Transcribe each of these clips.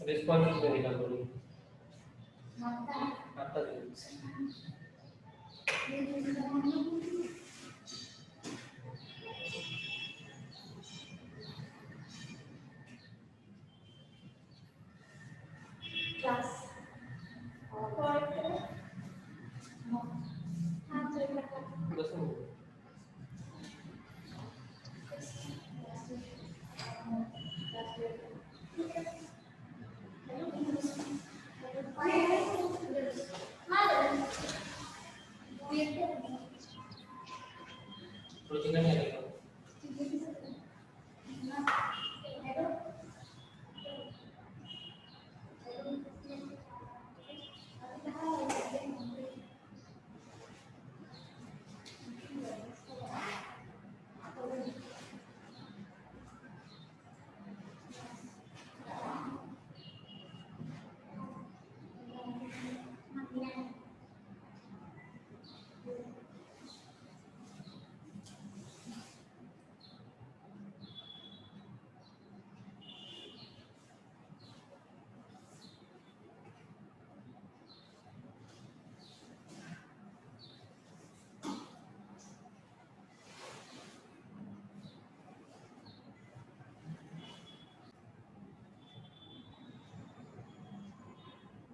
Response very कमी आता class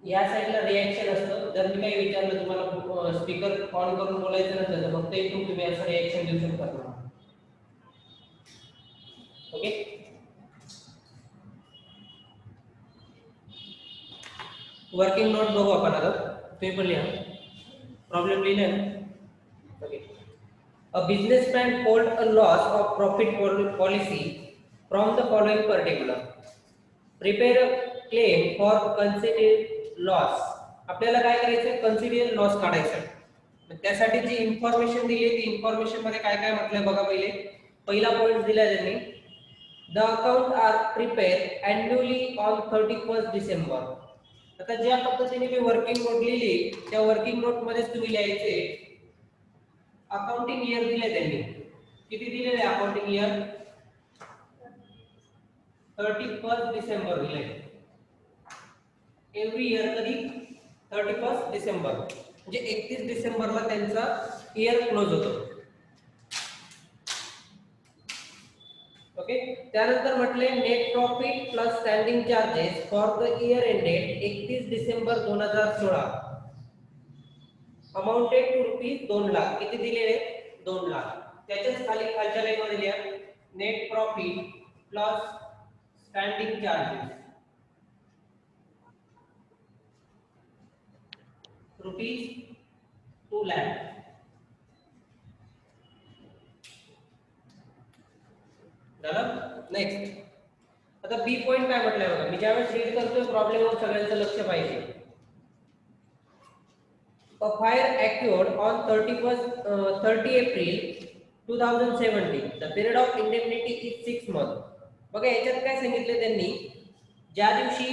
या साइडला रिएक्शन असतं. जर मी काही विचारलं तुम्हाला स्पीकर ऑन करून बोलायचं नसेल तर फक्त इथून तुम्ही असं रिएक्शन देऊ शकता. ओके, वर्किंग नोट बघू आपण आता. तुम्ही पण लिहा, प्रॉब्लेम लिहिला ना. Okay, a businessman hold a loss of profit policy from the following particular. Prepare a claim for considered loss. आपल्याला काय करायचं, कन्सिडर्ड लॉस काढायचं. त्यासाठी जी इन्फॉर्मेशन दिली ती इन्फॉर्मेशन मध्ये काय काय म्हटलंय बघा. पहिला पॉइंट दिला त्यांनी, the account are prepare annually on 31 December. आता ज्या पद्धतीने मी वर्किंग नोट लिहिली त्या वर्किंग नोट मध्ये तुम्ही लिहायचे अकाउंटिंग इयर दिले त्यांनी. किती दिलेले अकाउंटिंग इयर? 31 डिसेंबर दिले. एव्हरी इयर कधी? 31 डिसेंबर, म्हणजे 31 डिसेंबरला त्यांचा इयर क्लोज होतो. ओके, त्यानंतर म्हटले net profit plus standing charges for the year ended 31 December 2016 amounted to rupees 2 lakh. किती दिलेले? 2 लाख. त्याच्याच खाली खालच्या लाईन मध्ये लिहा net profit plus standing charges rupees 2 lakh. झालं. नेक्स्ट, आता बी पॉइंट काय म्हटलंय बघा. मी ज्यावेळेस रीड करतोय प्रॉब्लेमवर सगळ्यांचं लक्ष पाहिजे. A fire occurred on 30 April 2017. The period of indemnity is 6 months. बघा याच्यात काय सांगितलं त्यांनी, ज्या दिवशी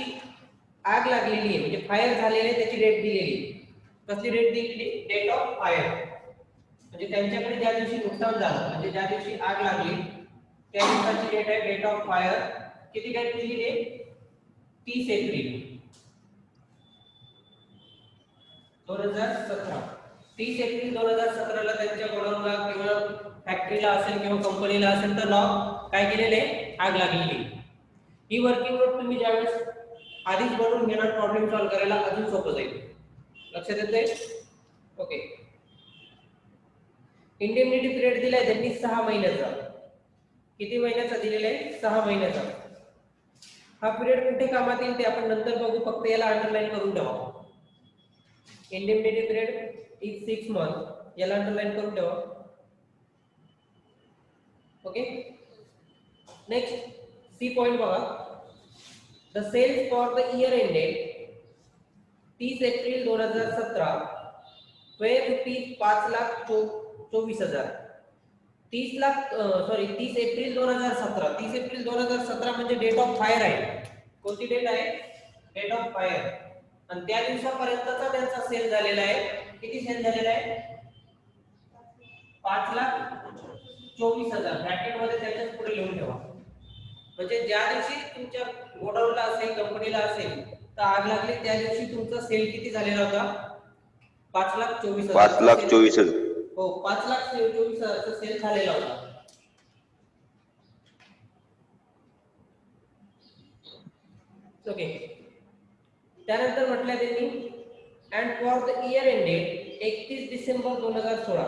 आग लागलेली आहे म्हणजे फायर झालेली आहे त्याची डेट दिलेली. कसली डेट दिलेली? Date of fire. म्हणजे त्यांच्याकडे ज्या दिवशी नुकसान झालं म्हणजे ज्या दिवशी आग लागली त्या दिवसाची डेट आहे डेट ऑफ फायर. किती डेट दिलेली आहे? 30 एप्रिल 2017. 30 एप्रिल 2017 ला त्यांच्या गोडाऊनला किंवा फॅक्टरीला असेल किंवा कंपनीला असेल तर काय केलेले? आग लागलेली. ही वर्किंग नोट तुम्ही ज्यावेळेस आधीच बनवून घेणार प्रॉब्लेम सॉल्व्ह करायला अजून सोपं जाईल. लक्षात येतंय? ओके, इंडेमनिटी पिरियड दिलाय त्यांनी 6 महिन्याचा. किती महिन्याचा दिलेला आहे? 6 महिन्याचा. हा पिरियड कुठे कामात येईल ते आपण नंतर बघू, फक्त याला अंडरलाईन करून ठेवा. इंडेमनिटी पिरियड इज 6 months, याला अंडरलाईन करून ठेवा. ओके, नेक्स्ट सी पॉइंट बघा. The sales for the year ended 30 April 2017 were rupees 5,24,000. 30 April 2017. 30 April 2017 म्हणजे डेट ऑफ फायर आहे. कोणती डेट आहे? Date of fire. आणि त्या दिवसापर्यंतचा त्यांचा सेल झालेला आहे. किती सेल झालेला आहे? 5,24,000. ब्रॅकेट मध्ये त्याच्याच पुढे लिहून ठेवा. म्हणजे ज्या दिवशी तुमच्या गोडाऊनला असेल, कंपनीला असेल, तर आग लागली त्या दिवशी तुमचा सेल किती झालेला होता? 5,24,000. 5,24,000. हो, 5,24,000चा सेल झालेला होता. ओके. त्यानंतर म्हटलं त्यांनी and for the year ended 31 December 2016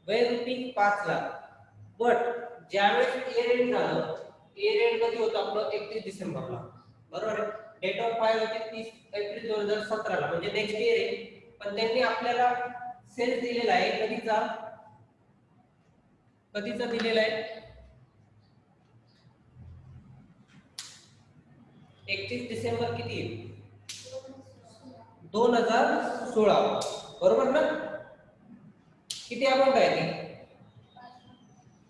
were rupees 5 lakh. But ज्यावेळेस इयर एंड झालं, इयर एंड कधी होतं आपलं? 31 डिसेंबरला, बरोबर आहे. डेट ऑफ फाईल होती 30 एप्रिल 2017 ला, म्हणजे नेक्स्ट इयर आहे. पण त्यांनी आपल्याला सेल्स दिलेला आहे कधीचा दिलेला आहे? 31 डिसेंबर किती आहे? 2016, बरोबर ना? किती अमाउंट आहे ती?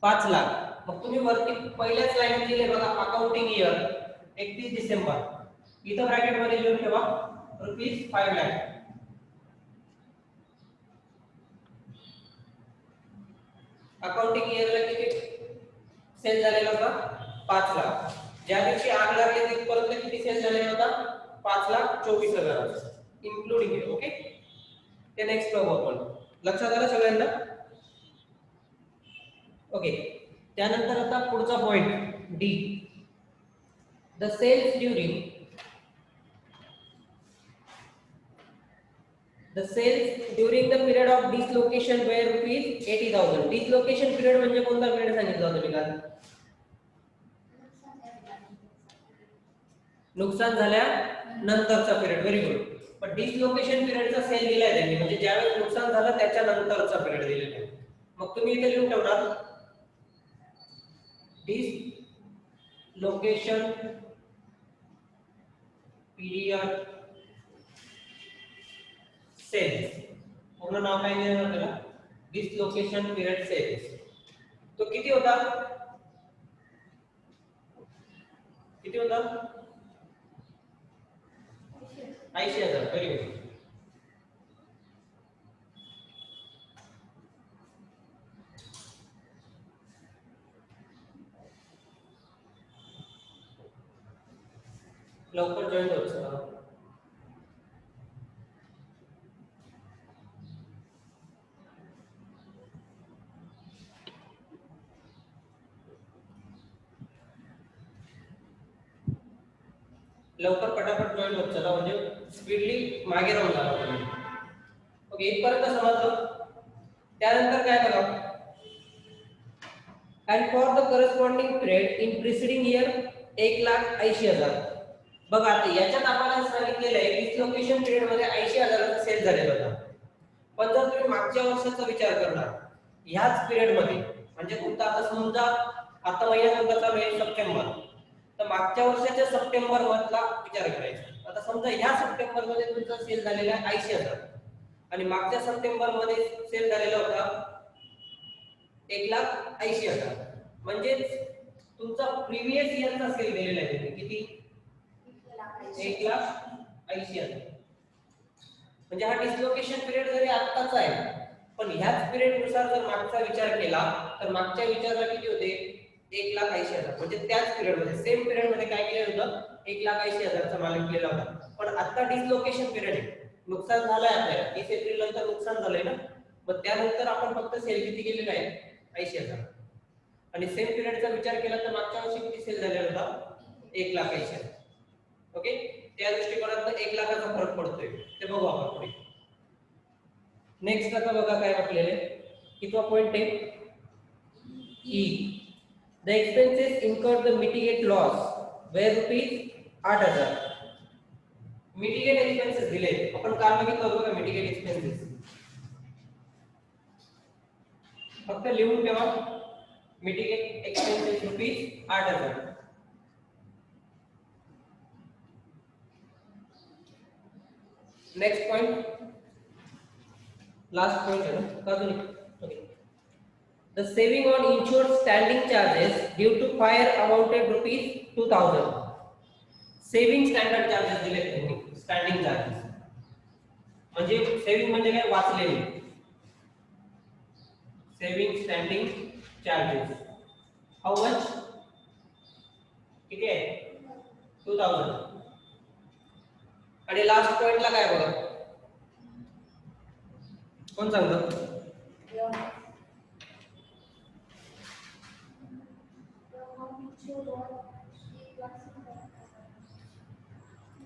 5 लाख. मग तुम्ही वरती पहिल्याच लाईन दिले बघा, अकाउंटिंग इयर 31 डिसेंबर, इथं ब्रॅकेट मध्ये लिहून ठेवा रुपीज 5 लाख. अकाउंटिंग इयरला किती सेल झालेला होता? 5 लाख. ज्या दिवशी आग लागली तिथपर्यंत किती सेल झालेला होता? 5,24,000 इन्क्लुडिंग इट. ओके, ते नेक्स्ट बघू आपण. लक्षात आलं सगळ्यांना? ओके. त्यानंतर आता पुढचा point D, the sales during the period of dislocation were rupees 80,000. Dislocation period म्हणजे कोणता पिरियड सांगितला होता मी काल? नुकसान झाल्यानंतरचा पिरियड. Very good. पण डिसलोकेशन पिरियडचा सेल दिलाय त्यांनी, म्हणजे ज्यावेळेस नुकसान झालं त्याच्या नंतरचा पिरियड दिलेला आहे. मग तुम्ही इथे लिहून ठेवणार डिसलोकेशन पिरियड सेल्स. पूर्ण नाव काय देणार त्याला? Dislocation period sales. तो किती होता? किती होता? 80,000. Very good. लवकर जॉईन होतो. लवकर पटापट जॉईन होत चला, म्हणजे स्पीडली मागे राहून जाणार तुम्ही. ओके, इथपर्यंत समजलं. त्यानंतर काय बघा, and for the corresponding period in preceding year 1,80,000. बघा आता याच्यात आपल्याला सांगितलेलं आहे डिसलोकेशन पिरियड मध्ये 80,000चा सेल झालेला होता. पण जर तुम्ही मागच्या वर्षाचा विचार करणार ह्याच पिरियड मध्ये, म्हणजे तुमचा आता समजा आता महिना कोणता चालू आहे? सप्टेंबर. तर मागच्या वर्षाच्या सप्टेंबर मधला विचार करायचा. आता समजा ह्या सप्टेंबर मध्ये तुमचा सेल झालेला आहे 80,000 आणि मागच्या सप्टेंबर मध्ये सेल झालेला होता 1,80,000. म्हणजे तुमचा प्रीवियस इयरचा सेल दिलेला आहे किती? 1,80,000. म्हणजे हा डिसलोकेशन पिरियड जरी आत्ताचा आहे, पण ह्याच पिरियड नुसार जर मागचा विचार केला तर मागच्या विचाराला किती होते? 1,80,000. म्हणजे त्याच पिरियड मध्ये, सेम पिरियड मध्ये काय केलं होतं? 1,80,000चा माल केला होता. पण आता डिसलोकेशन पिरियड आहे, नुकसान झालंय आपल्याला. 30 एप्रिल नंतर नुकसान झालंय ना, मग त्यानंतर आपण फक्त सेल किती केलेला आहे? 80,000. आणि सेम पिरियडचा विचार केला तर मागच्या वर्षी किती सेल झालेला होता? 1,80,000. ओके, त्या दृष्टिकोनातून 1 लाखाचा फरक पडतोय, ते बघू आपण पुढे. नेक्स्ट आता बघा काय म्हटलेले, कितवा पॉइंट आहे? E, the expenses incurred the mitigate loss were rupees 8,000. Mitigate expenses दिले आपण काल बघितलं होतं का? मिटिगेट एक्सपेन्सेस फक्त लिहून ठेवा. Mitigate expenses rupees 8,000. Next point, last point है ना का? Okay, the saving on insured standing charges due to fire amounted rupees 2,000. Saving standard charges दिले त्यांनी, स्टँडिंग चार्जेस म्हणजे सेविंग म्हणजे काय? वाचलेले. Saving standing charges how much? किती आहे 2000 आणि लास्ट पॉइंटला काय बघा कोण सांगतो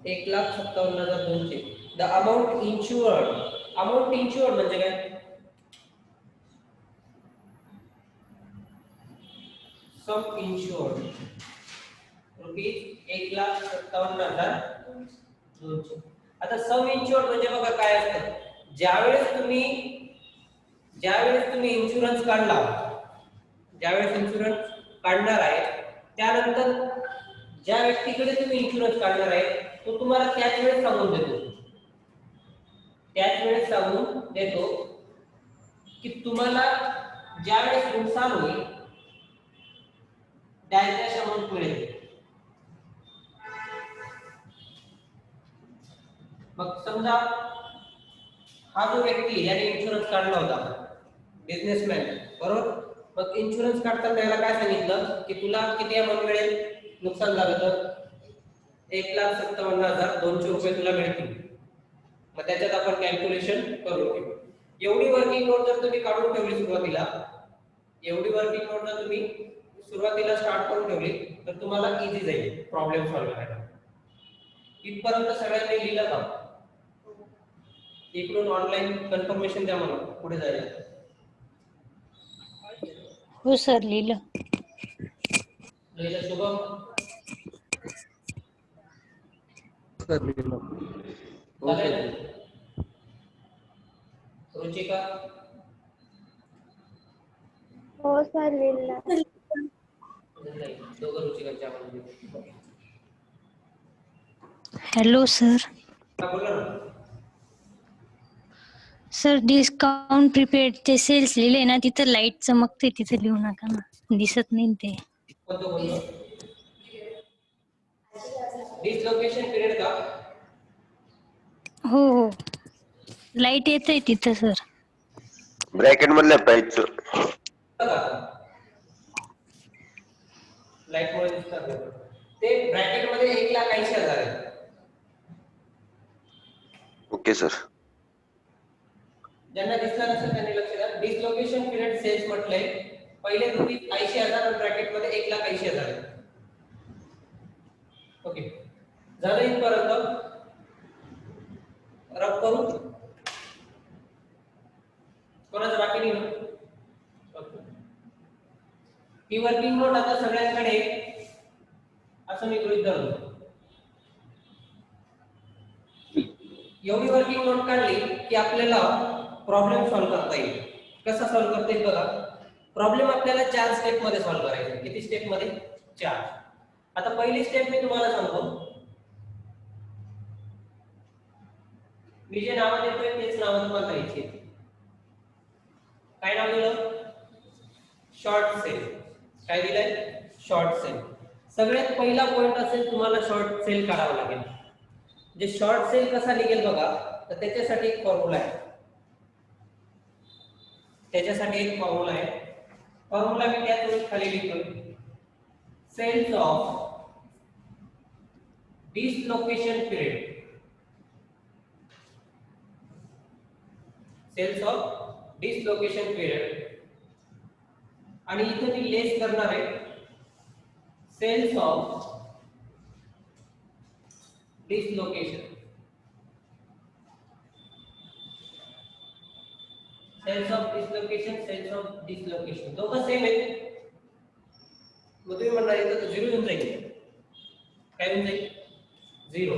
1,57,200 द अमाउंट इन्शुअर्ड म्हणजे काय सम इन्शुअर्ड रुपीज 1,57,200. आता सम इन्शुअर्ड म्हणजे बघा काय असतं ज्यावेळेस तुम्ही इन्शुरन्स काढणार आहे त्यानंतर ज्या व्यक्तीकडे तुम्ही इन्शुरन्स काढणार आहे तो तुम्हाला त्याच वेळेस सांगून देतो की तुम्हाला ज्यावेळेस नुकसान होईल त्याच अमाउंट मिळेल. मग समजा हा जो व्यक्ती याने इन्शुरन्स काढला होता बिझनेसमॅन बरोबर मग इन्शुरन्स काढताना त्याला काय सांगितलं की तुला किती अमाउंट मिळेल नुकसान झालं तर 1,57,200 रुपये तुला मिळतील. मग त्याच्यात आपण कॅल्क्युलेशन करू एवढी वर्किंग नोट जर तुम्ही काढून ठेवली सुरुवातीला स्टार्ट करून ठेवली तर तुम्हाला इझी जाईल प्रॉब्लेम सॉल्व्ह करायला. इथपर्यंत सगळ्यांनी लिहिलं का इकडून ऑनलाईन कन्फर्मेशन द्या मला पुढे जायला. हो सर लिहिलं शुभम सर लिहिलं हो सर रुचिका हो सर लिहिलं नाही दोघं रुचिकांच्या आपण हॅलो सर बोला ना सर डिस्काउंट प्रीपेड ते सेल्स लिहिले ना तिथं लाईट चमकते तिथे लिहू नका ना दिसत नाही ते कोणतं डिसलोकेशन पिरियड का हो हो लाईट येते तिथं सर ब्रॅकेट मधल्या प्राइस लाईट मुळे दिसतात ते ब्रॅकेट मध्ये 1,80,000 आहे. ओके सर ज्यांना दिसलं नसेल त्यांनी लक्ष द्या डिसलोकेशन पिरियड सेल्स म्हटलंय पहिले रुपीज 80,000 आणि ब्रॅकेट मध्ये 1,80,000 आहे. ओके झालं इथपर्यंत रब करू कोणाचं बाकी नाही ना ही वर्किंग नोट आता सगळ्यांकडे असं मी गृहीत धरतो. एवढी वर्किंग नोट काढली की आपल्याला प्रॉब्लेम सॉल्व्ह करता येईल. कसा सॉल्व्ह करता येईल बघा प्रॉब्लेम आपल्याला 4 स्टेप मध्ये सॉल्व्ह करायचा. किती स्टेप मध्ये 4. आता पहिली स्टेप मी तुम्हाला सांगतो मी जे नाव देतोय तेच नाव तुम्हाला द्यायची. काय नाव दिलं शॉर्ट सेल. काय दिलंय शॉर्ट सेल. सगळ्यात पहिला पॉइंट असेल तुम्हाला शॉर्ट सेल काढावा लागेल. जे शॉर्ट सेल कसा निघेल बघा तर त्याच्यासाठी एक फॉर्म्युला आहे. फॉर्म्युला मी त्यात खाली लिहितोय sales of dislocation period. Sales of dislocation period आणि इथे मी लेस करणार आहे sales of dislocation. Sales of dislocation दोघं सेम आहेत. मग तुम्ही म्हणणार इथं तर 0 येऊन जाईल. काय येऊन जाईल 0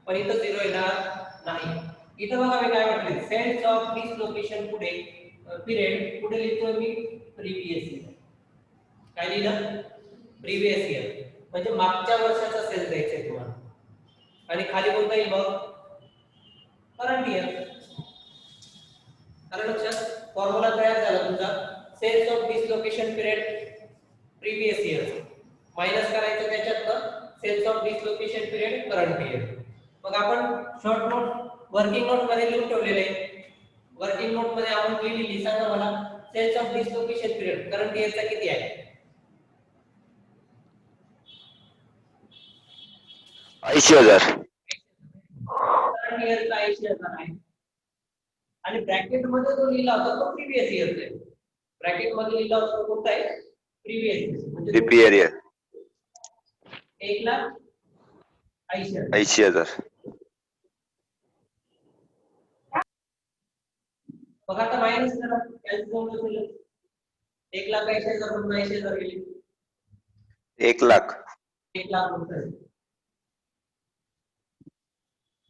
पण इथं 0 येणार नाही. इथं बघा मी काय म्हटले सेल्स ऑफ डिसलोकेशन पुढे पिरियड पुढे लिहितोय मी प्रीवियस इयर. काय लिहिलं प्रीवियस इयर म्हणजे मागच्या वर्षाचा सेल द्यायचा आहे तुम्हाला. आणि खाली कोणता येईल बघ करंट इयर. कारण लक्षात फॉर्म्युला तयार झाला तुमचा sales of dislocation period previous year minus करायचं त्याच्यातनं sales of dislocation period current year. मग आपण शॉर्ट नोट वर्किंग नोट मध्ये लिहून ठेवलेले वर्किंग नोट मध्ये आपण लिहिली सांगा मला sales of dislocation period current इयरचा किती आहे 80,000. करंट इयरचा 80,000 आहे. आणि ब्रॅकेट मध्ये जो लिहिला होता तो प्रिव्हियस इयरचा आहे. ब्रॅकेट मध्ये लिहिला होता तो कोणता आहे? Previous year. म्हणजे प्रिपेरियर 1,80,000. 80,000. मग आता मायनस करा. कॅल्क्युलेट केलं 1,80,000 मधून 80,000 गेले 1 लाख. 1,00,000 होतं.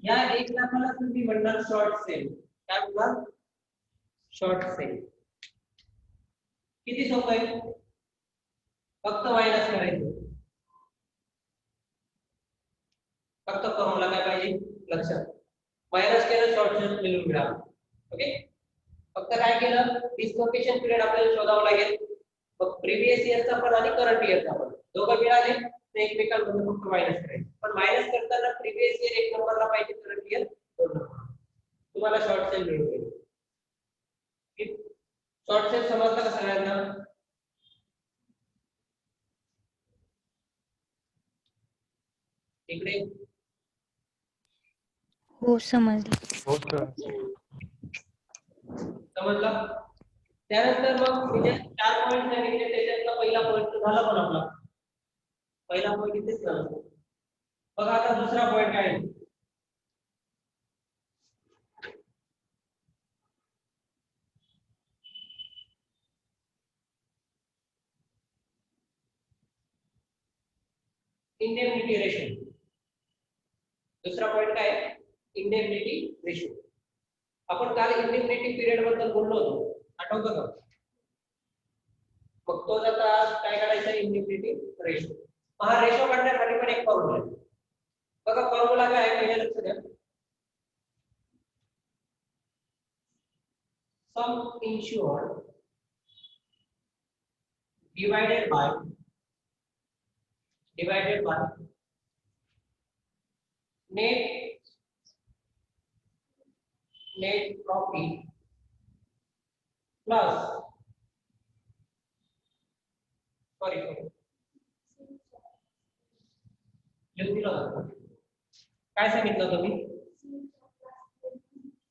या 1,00,000ला तुम्ही म्हणणार शॉर्ट सेल. काय म्हणणार? Short sale. किती सोपं आहे? फक्त मायनस करायचं. फक्त फॉर्म्युला काय पाहिजे लक्षात. मायनस केलं शॉर्ट सेल मिळून मिळालं. ओके. फक्त काय केलं डिस्लोकेशन पिरियड आपल्याला शोधावं लागेल. मग प्रिव्हियस इयरचा पण आणि करंट इयरचा पण दोघं मिळाले तर एकमेकांमधून फक्त मायनस करायचं. पण मायनस करताना प्रिव्हियस इयर 1 नंबरला पाहिजे, करंट इयर 2 नंबर. तुम्हाला शॉर्ट सेल मिळून गेलं. शॉर्ट सेल समजलं का सगळ्यांना? इकडे हो समजलं. हो सर. समजलं. त्यानंतर मग म्हणजे 4 पॉईंट सांगितले त्याच्यातला पहिला पॉईंट झाला पण आपला. पहिला पॉईंट इथेच झाला. बघा आता दुसरा पॉईंट काय आहे? Indemnity ratio. दुसरा पॉईंट काय आहे? Indemnity ratio. आपण काल इंडेमनिटी पिरियड बद्दल बोललो होतो, आठवतं का? मग तो आता काय काढायचा? Indemnity ratio. हा रेशो काढण्यासाठी पण एक फॉर्म्युला आहे. बघा फॉर्म्युला काय आहे पहिल्या लक्ष द्या. सम insured divided by net profit plus लिहून दिलं होतं. काय सांगितलं तुम्ही?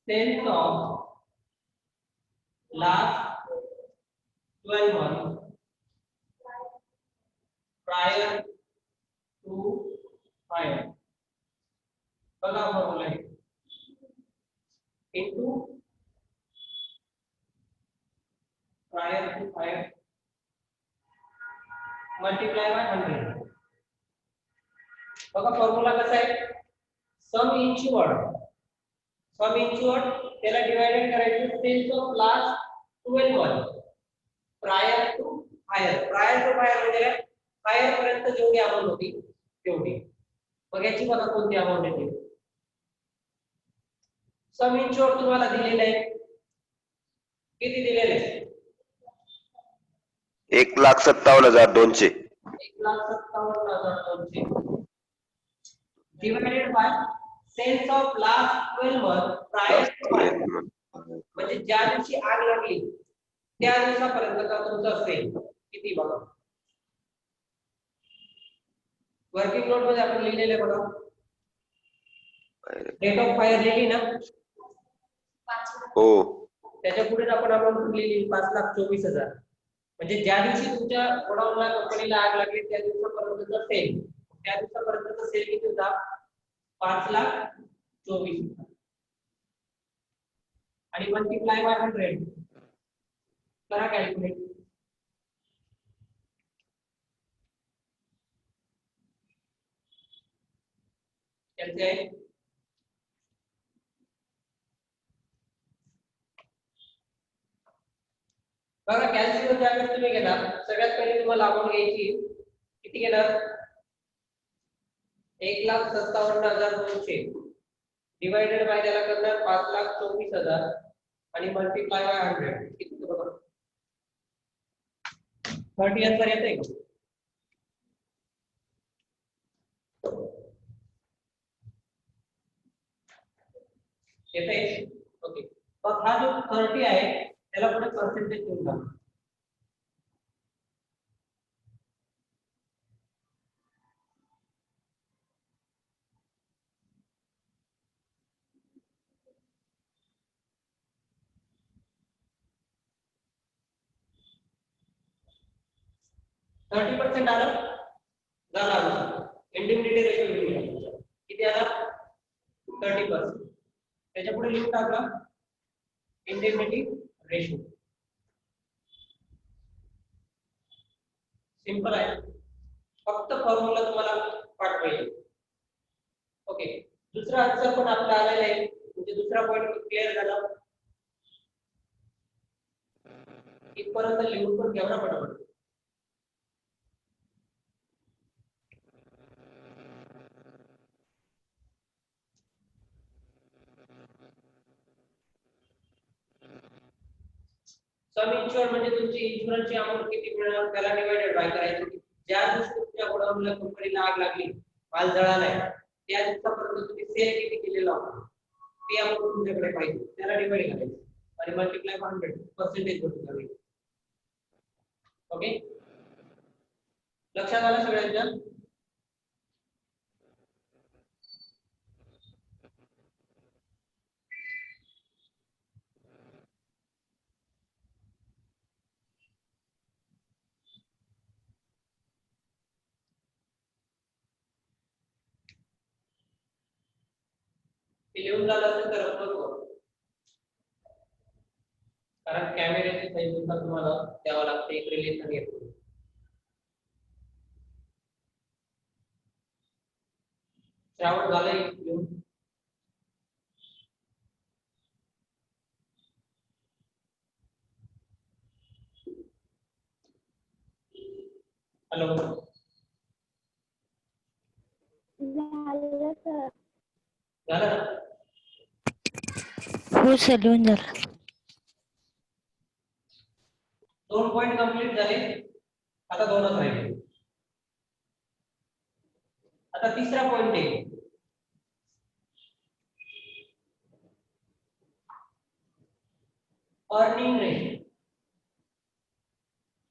Sales of last 12 months prior to fire. बघा फॉर्म्युला आहे into prior to fire multiply by 100. बघा फॉर्म्युला कसा आहे? सम इन्शुअर्ड त्याला डिवाइडेड करायचं sales of last 12 month prior to fire. म्हणजे काय? फायर पर्यंत जेवढी अमाउंट होती तेवढी. मग याची बघा कोणती अमाउंट येते. सम इन्शुअर्ड तुम्हाला दिलेलं आहे. किती दिलेलं आहे? 1,57,200. 1,57,200 divided by sales of last 12 month prior to fire. म्हणजे ज्या दिवशी आग लागली त्या दिवसापर्यंतचा तुमचा सेल किती बघा. वर्किंग नोट मध्ये आपण लिहिलेले बघा. रेट ऑफ फायर लिहिली ना? हो. त्याच्या पुढे आपण अमाउंट लिहिली 5,24,000. म्हणजे ज्या दिवशी तुमच्या गोडाऊनला कंपनीला आग लागली त्या दिवसापर्यंतचा सेल, त्या दिवसापर्यंतचा सेल किती होता? 5,24,000 आणि मल्टिप्लाय बाय 100 करा कॅल्क्युलेट. कैसे आहे? बघा कॅल्क्युलेटर ज्यावेळेस तुम्ही घेणार सगळ्यात पहिले तुम्हाला अमाउंट घ्यायची. किती घेणार? 1,57,200 डिवाइडेड बाय त्याला करणार 5,24,000 आणि मल्टिप्लाय बाय 100. किती होतं बघा? 30 आन्सर येते का? येते. ओके. मग हा जो 30 आहे त्याला पुढे पर्सेंटेज देऊन टाका. 30% आलं झालं इंडिमिनिटी रेशो किती आला 30%. त्याच्या पुढे लिहून टाका इंडिमिनिटी रेशो. सिंपल आहे, फक्त फॉर्म्युला तुम्हाला पाठ पाहिजे. ओके, दुसरा आन्सर पण आपला आलेला आहे, म्हणजे दुसरा पॉइंट क्लिअर झाला. इथपर्यंत लिहून पण घ्या ना पटापट. सम इन्शुअर म्हणजे तुमची इन्शुरन्सची अमाउंट किती मिळणार त्याला डिवाइडेड बाय करायची. ज्या दिवशी तुमच्या गोडाऊनला कंपनीला आग लागली, माल जळालाय, त्या दिवसापर्यंत तुम्ही सेल किती केलेला होता ते अमाउंट तुमच्याकडे पाहिजे, त्याला डिवाइड करायचं आणि मल्टिप्लाय 100% वरून करायचं. ओके, लक्षात आलं सगळ्यांच्या? लिहून झालं तर करत नको, कारण कॅमेऱ्याची साईज नुसार तुम्हाला द्यावं लागतं एक रिलेशन येतो. श्रावण झालंय लिहून? हॅलो, झालं सर. झालं ना? हो सर लिहून झालं. 2 पॉइंट कंप्लीट झाले, आता 2च राहिले. आता तिसरा पॉइंट आहे अर्निंग रेशो.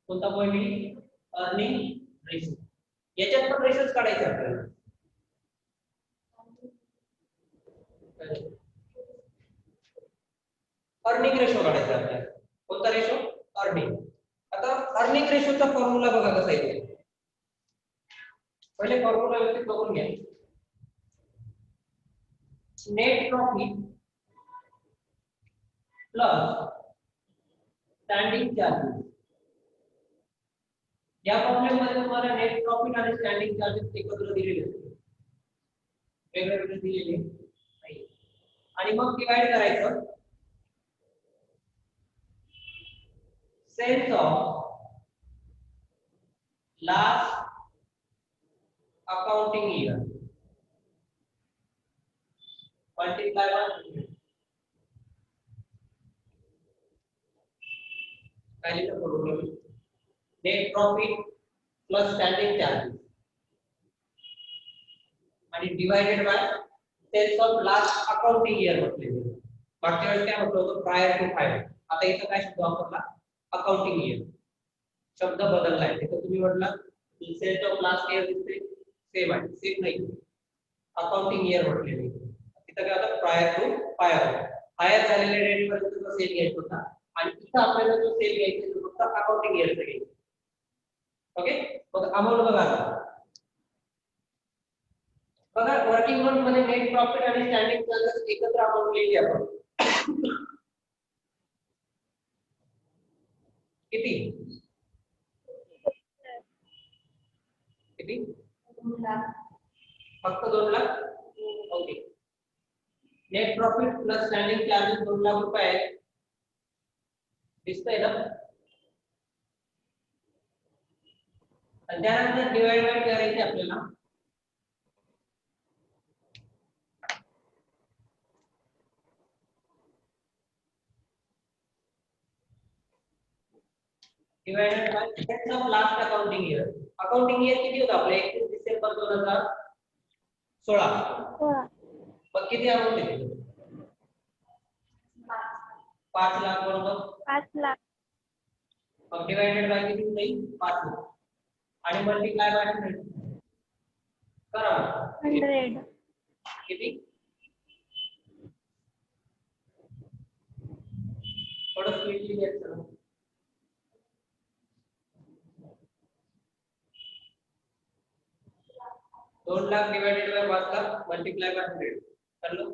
कोणता पॉइंट आहे? Earning ratio. याच्यात पण रेशोच काढायचे आपल्याला. अर्निंग रेशो काढायचा आपल्याला. कोणता रेशो? अर्निंग. आता अर्निंग रेशोचा फॉर्म्युला बघा कसा आहे. पहिले फॉर्म्युला व्यवस्थित बघून घ्या. Net profit plus standing charges. या प्रॉब्लेम मध्ये तुम्हाला नेट प्रॉफिट आणि स्टँडिंग चार्जेस एकत्र दिलेले आहेत, वेगवेगळे दिलेले नाही. आणि मग डिवाइड करायचं sales of last accounting year multiply 100. काय लिहिलं प्रॉब्लेम? Net profit plus standing charges आणि divided by sales of last accounting year म्हटले. मागच्या वेळेस काय म्हटलं होतं? Prior to fire. आता इथं काय शब्द वापरला? Accounting year. शब्द बदललाय. इथं तुम्ही म्हटलं सेल्स ऑफ लास्ट ईयर दिसते, सेम आहे, सेम नाही, अकाउंटिंग ईयर म्हटले नाही. इथं काय होतं? Prior to fire. फायर झालेल्या डेट पर्यंत सेल घ्यायचा होता आणि इथं आपल्याला जो सेल घ्यायचा तो फक्त अकाउंटिंग ईयरचा घ्यायचा. ओके, मग अमाउंट बघा. बघा वर्किंग नोट मध्ये नेट प्रॉफिट आणि स्टँडिंग चार्जेस एकत्र अमाउंट लिहिली आपण. किती किती? 2 लाख. फक्त 2 lakh. Okay, net profit plus standing charges 2 lakh रुपये आहे. दिसतंय ना? आणि त्यानंतर डिवाइड करायचे आपल्याला divided by sales of last accounting year. Accounting year किती होतं आपले? 31 डिसेंबर 2016. मग किती अमाउंट आहे? 5 लाख बरोबर. 5 लाख. मग डिवाइडेड बाय किती होईल? 5 लाख आणि मल्टिप्लाय बाय 100 करा. 100. किती? थोडं स्पीडली घ्यायचं. 2 lakh divided by 5 lakh multiply by 100 कर लो.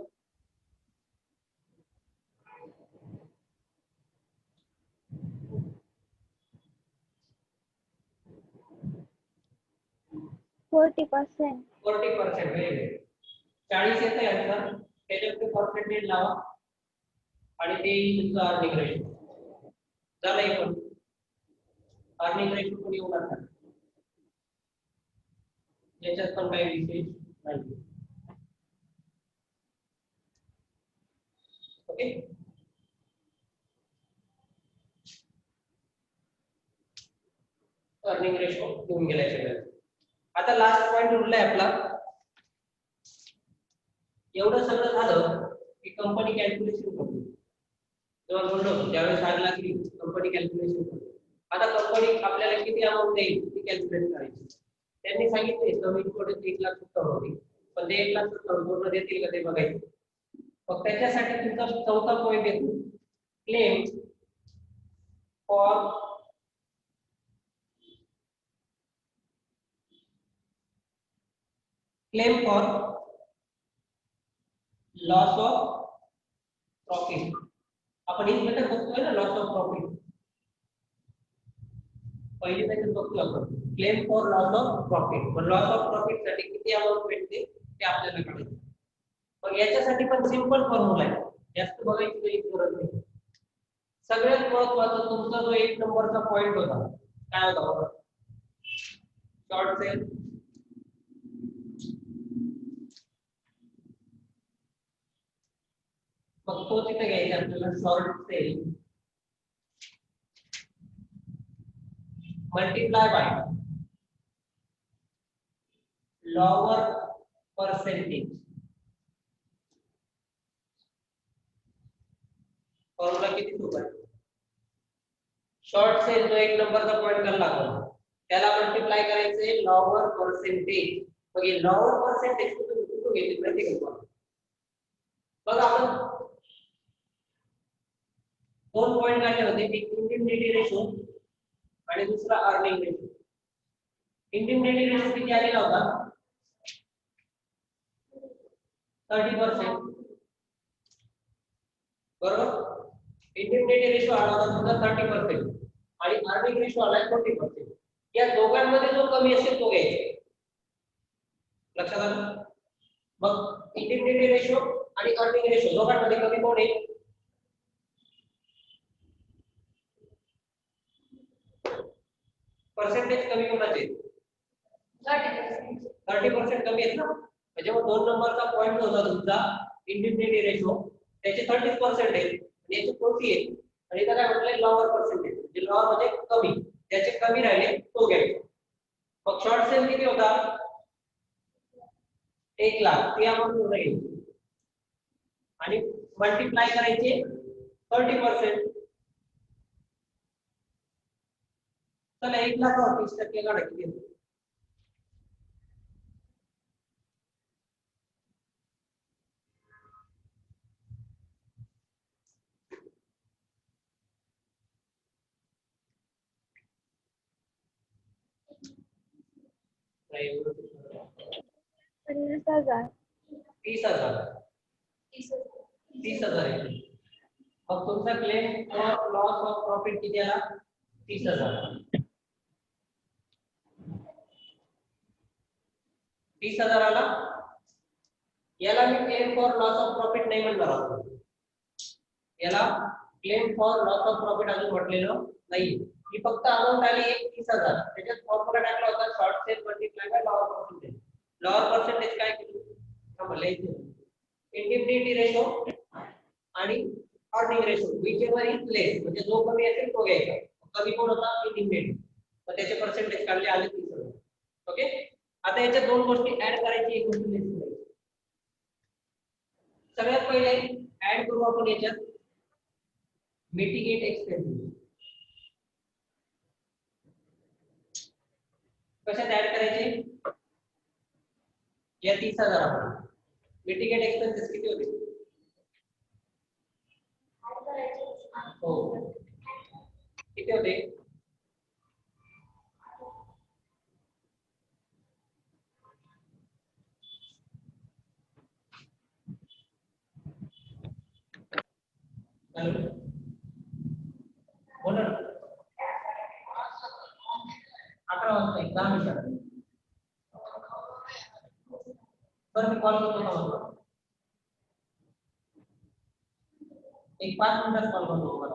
फोर्टी 40%. 40% very good. 40 येतं यांचं त्याच्यात पर्सेंटेज लावा आणि ते तुमचं अर्निंग रेशो झालं. हे पण अर्निंग रेशो पण येऊ लागतात. याच्यात पण काही विशेष नाही. ओके. अर्निंग रेशो घेऊन गेल्याच्या वेळेस आता लास्ट पॉइंट उरलाय आपला. एवढं सगळं झालं की कंपनी कॅल्क्युलेशन करतो. जेव्हा बोललो त्यावेळेस 8 लाख कंपनी कॅल्क्युलेशन करतो. आता कंपनी आपल्याला किती अमाऊंट देईल ती कॅल्क्युलेट करायची. त्यांनी सांगितले कमी थोडे 1,70,000 होती, पण ते 1,70,000 पूर्ण देतील का ते बघायचं. मग त्याच्यासाठी तुमचा चौथा पॉइंट येतो claim for loss of profit. आपण एक मेथड बघतोय ना लॉस ऑफ प्रॉफिट. पहिली मेथड बघतोय आपण claim for loss of profit. पण लॉस ऑफ प्रॉफिट साठी किती अमाउंट भेटते ते आपल्याला कळायचं. मग याच्यासाठी पण सिंपल फॉर्म्युला आहे, जास्त बघायची काही गरज नाही. सगळ्यात महत्त्वाचा तुमचा जो 1 नंबरचा पॉइंट होता काय होता? Short sale. मग तो तिथे घ्यायचा आपल्याला short sale multiply by lower percentage. Formula किती सोपा आहे. शॉर्ट सेल जो 1 नंबरचा पॉइंट करला आपण त्याला मल्टीप्लाय करायचे लॉवर पर्सेंटेज. मग हे लॉवर पर्सेंटेज कुठून घेतली माहिती का? बघा आपण 2 पॉइंट काढले होते, एक इंडिमनिटी रेशो आणि दुसरा अर्निंग रेशो. इंडिमनिटी रेशो किती आलेला होता? 30%. बरोबर. इंडिमनिटी रेशो आला होता 30% आणि अर्निंग रेशो आला 40%. या दोघांमध्ये जो कमी असेल तो घ्यायचा. लक्षात आलं? मग इंडिमनिटी रेशो आणि अर्निंग रेशो दोघांमध्ये कमी कोण आहे? पर्सेंटेज कमी कोणाचे? 30% कमी आहेत ना. म्हणजे मग 2 नंबरचा पॉइंट होता तुमचा इंडिमनिटी रेशो त्याचे 30% आहे आणि याचे 40 आहे. आणि इथं काय म्हटलंय लॉवर पर्सेंटेज म्हणजे लॉवर म्हणजे कमी, त्याचे कमी राहिले तो घ्यायचा. मग शॉर्ट सेल किती होता? 1 लाख. ते आपण पूर्ण घ्यायची आणि मल्टीप्लाय करायचे 30%. चला 1 लाख 30% काढा किती येतो? नाही 50,000. 30,000. 30,000 आहे. मग तुमचा claim for loss of profit किती आला? 30,000. 30,000 आला. याला मी claim for loss of profit नाही म्हणणार आहोत. याला claim for loss of profit अजून म्हटलेलं नाही. ही फक्त अमाउंट आली 30,000. त्याच्यात फॉर्म्युला टाकला होता short sale multiply by lower percentage. Lower percentage काय केलं? इंडिमनिटी रेशो आणि earning ratio whichever is less म्हणजे जो कमी असेल तो घ्यायचा. कमी कोण होता? इंडिमनिटी. तर त्याचे पर्सेंटेज काढले आले 30,000. ओके. आता याच्या दोन गोष्टी ऍड करायची, एक गोष्ट लेस करायची. सगळ्यात पहिले ऍड करू आपण याच्यात मिटिगेट एक्सपेन्सेस. कशात ऍड करायचे? या 30,000 आपण मिटिगेट एक्सपेन्सेस किती होते? हो किती होते? बरं मी कॉल करतो तुम्हाला एक 5 मिनिटात कॉल करतो तुम्हाला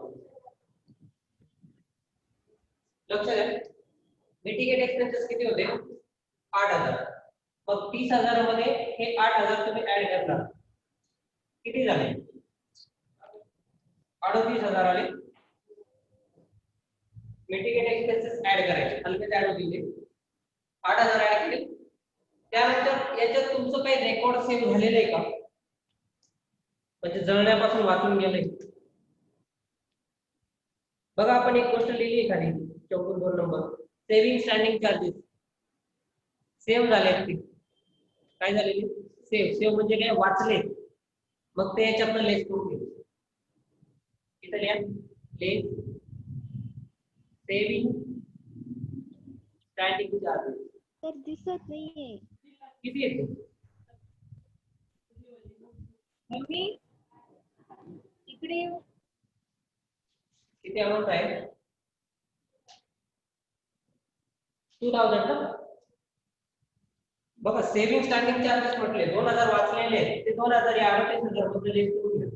लक्ष द्या मिटिगेट एक्सपेन्सेस किती होते 8000 मग 30000 मध्ये हे 8000 तुम्ही ऍड करणार किती झाले 38000 आले मिटिगेट एक्सपेन्सेस ऍड करायचे हलके ऍड होतील 8000 ऍड केले त्यानंतर याच्यात तुमचं काही रेकॉर्ड सेव्ह झालेलं आहे का म्हणजे जळण्यापासून वाचून गेलंय बघा आपण एक गोष्ट लिहिली आहे खाली 2 number saving standing charges save झाले असतील काय झालेले सेव्ह म्हणजे काय वाचले मग ते याच्यातनं लेस करून घे इथं लिहा लेस सेव्हिंग स्टँडिंग चार्जेस तर दिसत नाहीये किती येते मम्मी इकडे येऊ. किती अमाउंट आहे 2000 ना बघा सेव्हिंग स्टँडिंग चार्जेस म्हटले 2000 वाचलेले आहेत. ते 2000 या 38000 मध्ये लेस करून घ्या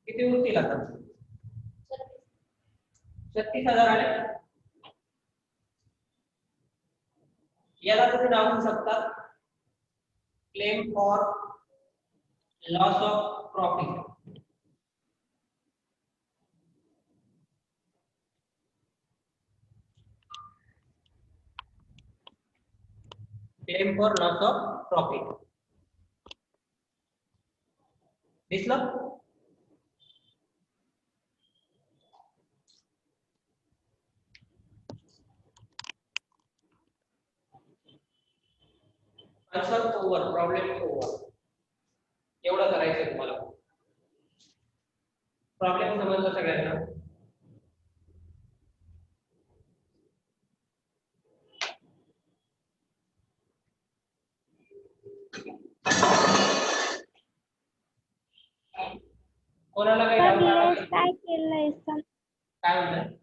किती उरतील आता 36000 आले याला तुम्ही नाव देऊ शकता claim for loss of profit claim for loss of profit दिसलं आन्सर ओव्हर प्रॉब्लेम ओव्हर एवढं करायचं तुम्हाला प्रॉब्लेम समजला सगळ्यांना कोणाला काही तर डाऊट लेस काय केलंय काय म्हणताय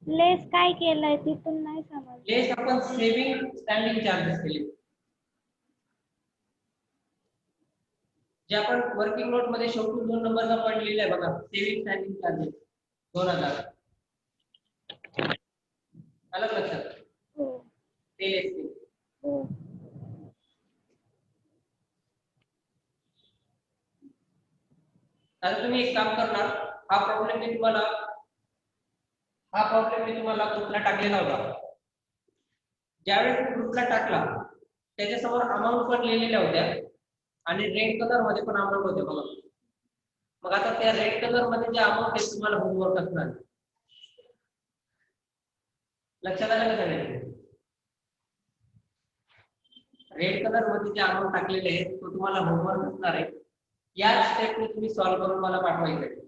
लेस काय केलंय तिथून नाही समजलं लेस आपण सेव्हिंग स्टँडिंग चार्जेस केले जे आपण वर्किंग नोट मध्ये शेवटून 2 नंबरचा पॉइंट लिहिलाय बघा सेव्हिंग स्टँडिंग चार्जेस 2000 अलग लक्षात हो ते लेस केले हो आता तुम्ही एक काम करणार हा प्रॉब्लेम मी तुम्हाला ग्रुपला टाकलेला होता ज्यावेळेस मी ग्रुपला टाकला त्याच्यासमोर अमाउंट पण लिहिलेल्या होत्या आणि रेड कलर मध्ये पण अमाउंट होते बघा मग आता त्या रेड कलर मध्ये जे अमाउंट आहे तुम्हाला होमवर्क असणार लक्षात आलं का सगळ्यांना रेड कलर मध्ये जे अमाउंट टाकलेले आहे तो तुम्हाला होमवर्क असणार आहे या स्टेपने तुम्ही सॉल्व्ह करून मला पाठवायचं आहे